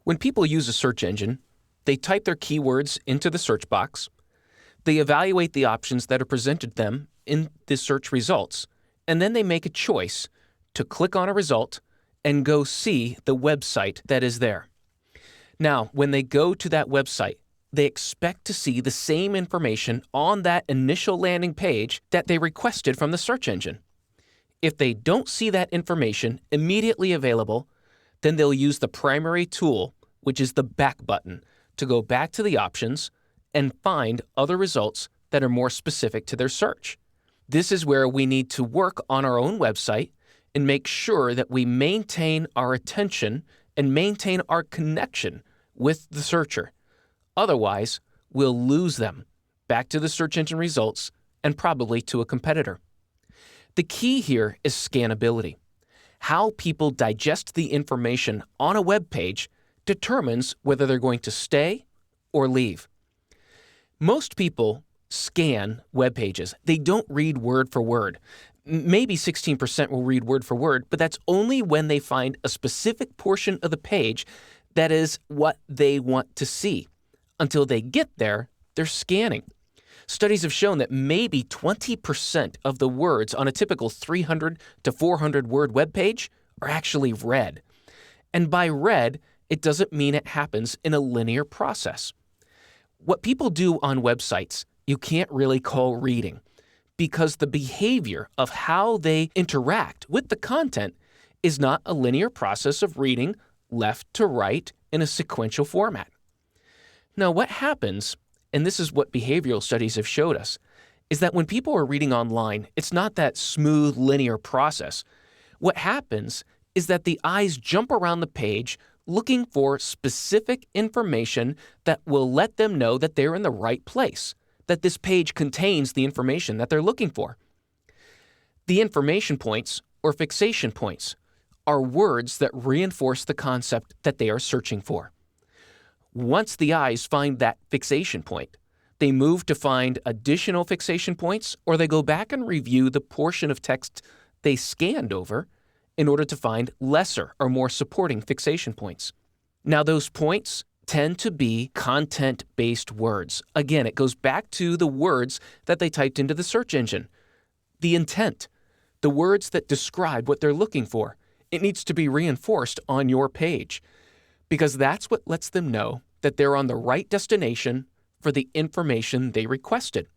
When people use a search engine, they type their keywords into the search box, they evaluate the options that are presented them in the search results, and then they make a choice to click on a result and go see the website that is there. Now, when they go to that website, they expect to see the same information on that initial landing page that they requested from the search engine. If they don't see that information immediately available, then they'll use the primary tool, which is the back button, to go back to the options and find other results that are more specific to their search. This is where we need to work on our own website and make sure that we maintain our attention and maintain our connection with the searcher. Otherwise, we'll lose them back to the search engine results and probably to a competitor. The key here is scannability. How people digest the information on a web page determines whether they're going to stay or leave. Most people scan web pages. They don't read word for word. Maybe 16% will read word for word, but that's only when they find a specific portion of the page that is what they want to see. Until they get there, they're scanning. Studies have shown that maybe 20% of the words on a typical 300 to 400 word web page are actually read. And by read, it doesn't mean it happens in a linear process. What people do on websites, you can't really call reading, because the behavior of how they interact with the content is not a linear process of reading left to right in a sequential format. Now, what happens, and this is what behavioral studies have showed us, is that when people are reading online, it's not that smooth linear process. What happens is that the eyes jump around the page looking for specific information that will let them know that they're in the right place, that this page contains the information that they're looking for. The information points, or fixation points, are words that reinforce the concept that they are searching for. Once the eyes find that fixation point, they move to find additional fixation points, or they go back and review the portion of text they scanned over in order to find lesser or more supporting fixation points. Now, those points tend to be content-based words. Again, it goes back to the words that they typed into the search engine. The intent, the words that describe what they're looking for. It needs to be reinforced on your page, because that's what lets them know that they're on the right destination for the information they requested.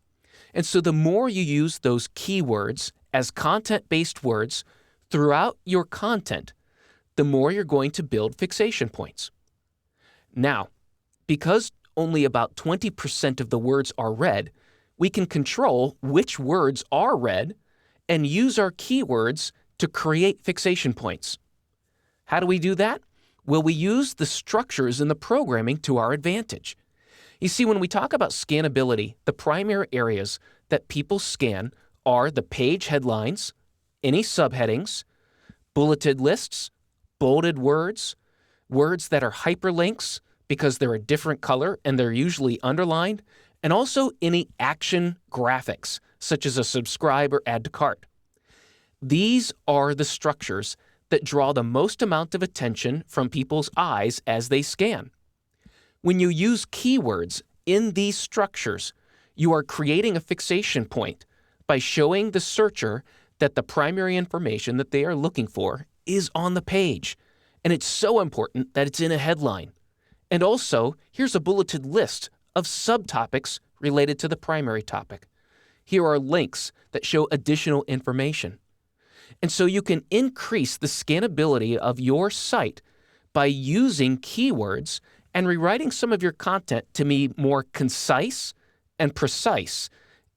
And so the more you use those keywords as content-based words throughout your content, the more you're going to build fixation points. Now, because only about 20% of the words are read, we can control which words are read and use our keywords to create fixation points. How do we do that? Well, we use the structures in the programming to our advantage. You see, when we talk about scannability, the primary areas that people scan are the page headlines, any subheadings, bulleted lists, bolded words, words that are hyperlinks because they're a different color and they're usually underlined, and also any action graphics, such as a subscribe or add to cart. These are the structures that draw the most amount of attention from people's eyes as they scan. When you use keywords in these structures, you are creating a fixation point by showing the searcher that the primary information that they are looking for is on the page. And it's so important that it's in a headline. And also, here's a bulleted list of subtopics related to the primary topic. Here are links that show additional information. And so you can increase the scannability of your site by using keywords and rewriting some of your content to be more concise and precise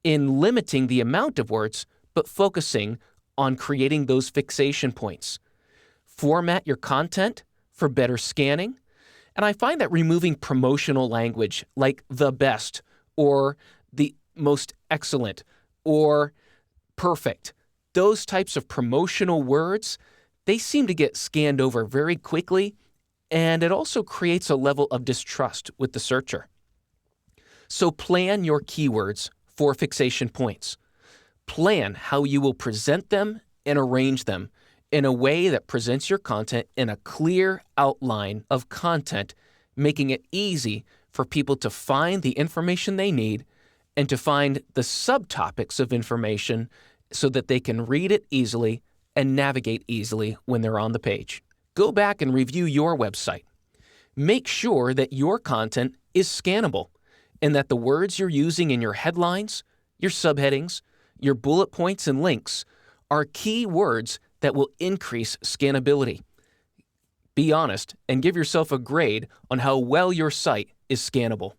in limiting the amount of words, but focusing on creating those fixation points. Format your content for better scanning. And I find that removing promotional language like the best or the most excellent or perfect, those types of promotional words, they seem to get scanned over very quickly, and it also creates a level of distrust with the searcher. So plan your keywords for fixation points. Plan how you will present them and arrange them in a way that presents your content in a clear outline of content, making it easy for people to find the information they need and to find the subtopics of information so that they can read it easily and navigate easily when they're on the page. Go back and review your website. Make sure that your content is scannable and that the words you're using in your headlines, your subheadings, your bullet points and links are key words that will increase scannability. Be honest and give yourself a grade on how well your site is scannable.